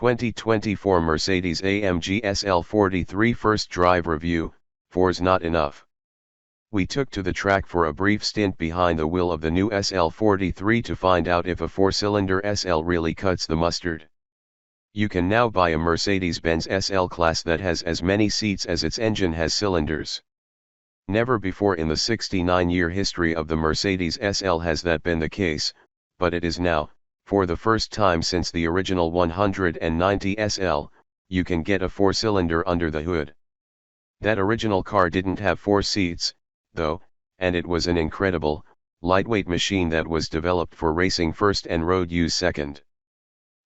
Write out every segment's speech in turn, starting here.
2024 Mercedes AMG SL 43 First Drive Review. 4's not enough. We took to the track for a brief stint behind the wheel of the new SL 43 to find out if a 4-cylinder SL really cuts the mustard. You can now buy a Mercedes-Benz SL class that has as many seats as its engine has cylinders. Never before in the 69-year history of the Mercedes SL has that been the case, but it is now. For the first time since the original 190 SL, you can get a 4-cylinder under the hood. That original car didn't have 4 seats, though, and it was an incredible, lightweight machine that was developed for racing first and road use second.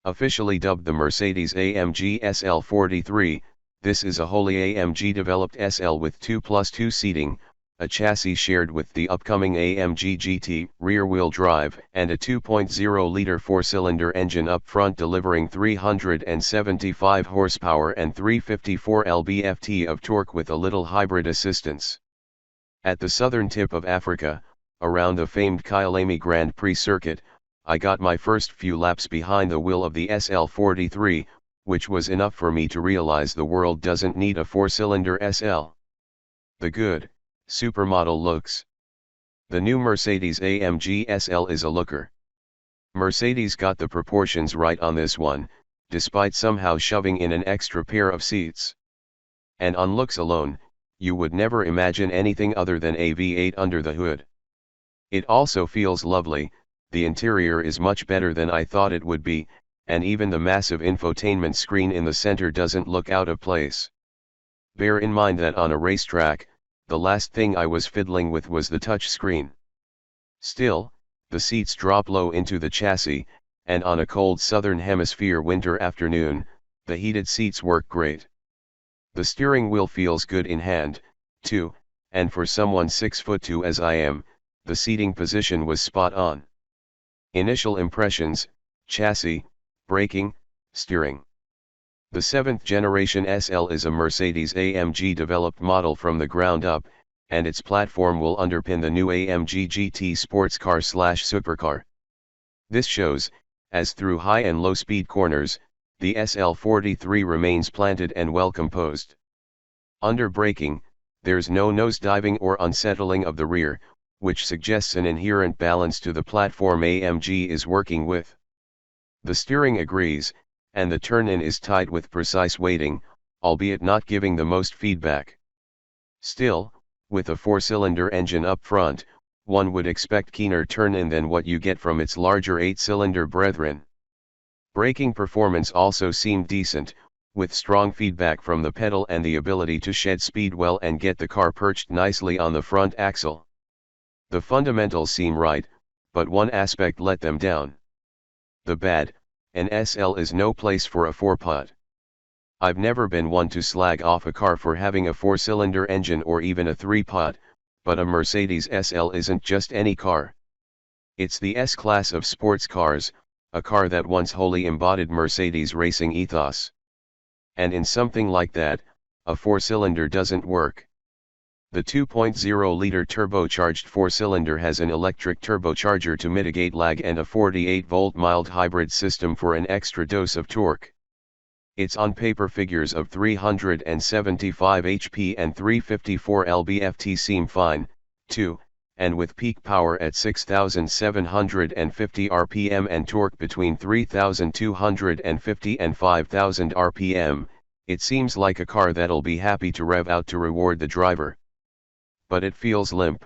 Officially dubbed the Mercedes AMG SL 43, this is a wholly AMG-developed SL with 2+2 seating, a chassis shared with the upcoming AMG GT rear-wheel drive, and a 2.0-liter 4-cylinder engine up front delivering 375 horsepower and 354 lb-ft of torque with a little hybrid assistance. At the southern tip of Africa, around the famed Kyalami Grand Prix circuit, I got my first few laps behind the wheel of the SL 43, which was enough for me to realize the world doesn't need a 4-cylinder SL. The good, supermodel looks. The new Mercedes AMG SL is a looker. Mercedes got the proportions right on this one, despite somehow shoving in an extra pair of seats. And on looks alone, you would never imagine anything other than a V8 under the hood. It also feels lovely, the interior is much better than I thought it would be, and even the massive infotainment screen in the center doesn't look out of place. Bear in mind that on a racetrack, the last thing I was fiddling with was the touch screen. Still, the seats drop low into the chassis, and on a cold southern hemisphere winter afternoon, the heated seats work great. The steering wheel feels good in hand, too, and for someone 6'2" as I am, the seating position was spot on. Initial impressions: chassis, braking, steering. The 7th generation SL is a Mercedes AMG developed model from the ground up, and its platform will underpin the new AMG GT sports car/supercar. This shows, as through high and low speed corners, the SL 43 remains planted and well composed. Under braking, there's no nosediving or unsettling of the rear, which suggests an inherent balance to the platform AMG is working with. The steering agrees, and the turn-in is tight with precise weighting, albeit not giving the most feedback. Still, with a 4-cylinder engine up front, one would expect keener turn-in than what you get from its larger 8-cylinder brethren. Braking performance also seemed decent, with strong feedback from the pedal and the ability to shed speed well and get the car perched nicely on the front axle. The fundamentals seem right, but one aspect let them down. The bad: an SL is no place for a 4-pot. I've never been one to slag off a car for having a 4-cylinder engine or even a 3-pot, but a Mercedes SL isn't just any car. It's the S-class of sports cars, a car that once wholly embodied Mercedes' racing ethos. And in something like that, a 4-cylinder doesn't work. The 2.0-liter turbocharged 4-cylinder has an electric turbocharger to mitigate lag and a 48-volt mild hybrid system for an extra dose of torque. Its on-paper figures of 375 HP and 354 lb-ft seem fine, too, and with peak power at 6,750 rpm and torque between 3,250 and 5,000 rpm, it seems like a car that'll be happy to rev out to reward the driver. But it feels limp.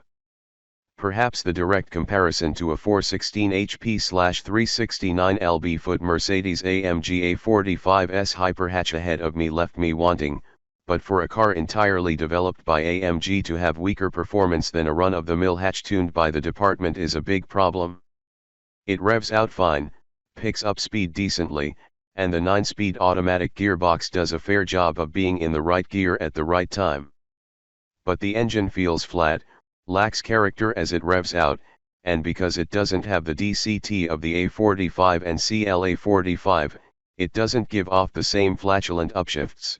Perhaps the direct comparison to a 416 HP/369 lb-ft Mercedes AMG A45S Hyperhatch ahead of me left me wanting, but for a car entirely developed by AMG to have weaker performance than a run-of-the-mill hatch tuned by the department is a big problem. It revs out fine, picks up speed decently, and the 9-speed automatic gearbox does a fair job of being in the right gear at the right time. But the engine feels flat, lacks character as it revs out, and because it doesn't have the DCT of the A45 and CLA45, it doesn't give off the same flatulent upshifts.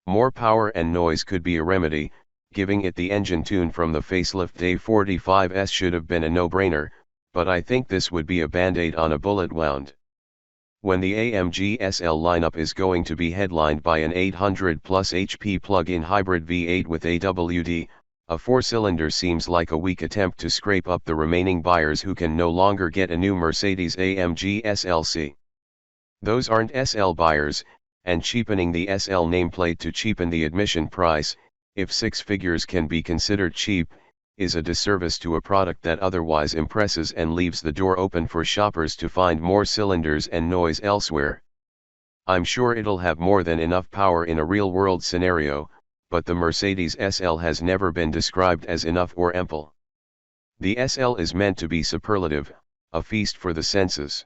More power and noise could be a remedy, giving it the engine tune from the facelift A45S should have been a no-brainer, but I think this would be a band-aid on a bullet wound. when the AMG SL lineup is going to be headlined by an 800 plus HP plug-in hybrid V8 with AWD, a four-cylinder seems like a weak attempt to scrape up the remaining buyers who can no longer get a new Mercedes AMG SLC. Those aren't SL buyers, and cheapening the SL nameplate to cheapen the admission price, if six figures can be considered cheap, is a disservice to a product that otherwise impresses and leaves the door open for shoppers to find more cylinders and noise elsewhere. I'm sure it'll have more than enough power in a real-world scenario, but the Mercedes SL has never been described as enough or ample. The SL is meant to be superlative, a feast for the senses.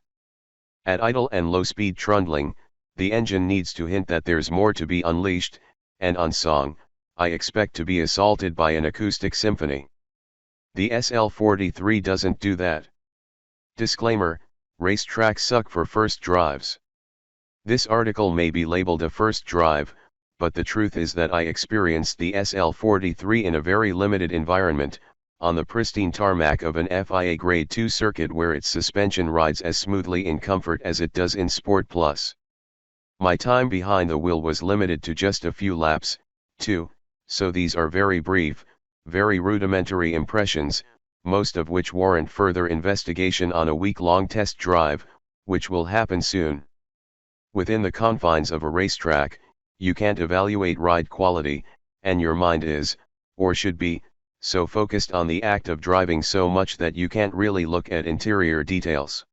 At idle and low-speed trundling, the engine needs to hint that there's more to be unleashed, and on song, I expect to be assaulted by an acoustic symphony. The SL43 doesn't do that. Disclaimer: racetracks suck for first drives. This article may be labeled a first drive, but the truth is that I experienced the SL43 in a very limited environment, on the pristine tarmac of an FIA Grade 2 circuit where its suspension rides as smoothly in comfort as it does in Sport Plus. My time behind the wheel was limited to just a few laps, too, so these are very brief, very rudimentary impressions, most of which warrant further investigation on a week-long test drive, which will happen soon. Within the confines of a racetrack, you can't evaluate ride quality, and your mind is, or should be, so focused on the act of driving so much that you can't really look at interior details.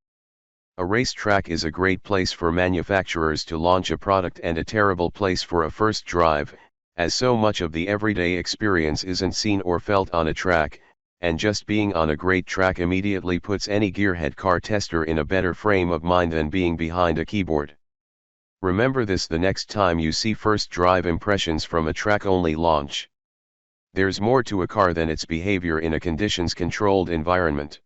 A racetrack is a great place for manufacturers to launch a product and a terrible place for a first drive, as so much of the everyday experience isn't seen or felt on a track, and just being on a great track immediately puts any gearhead car tester in a better frame of mind than being behind a keyboard. Remember this the next time you see first drive impressions from a track-only launch. There's more to a car than its behavior in a conditions-controlled environment.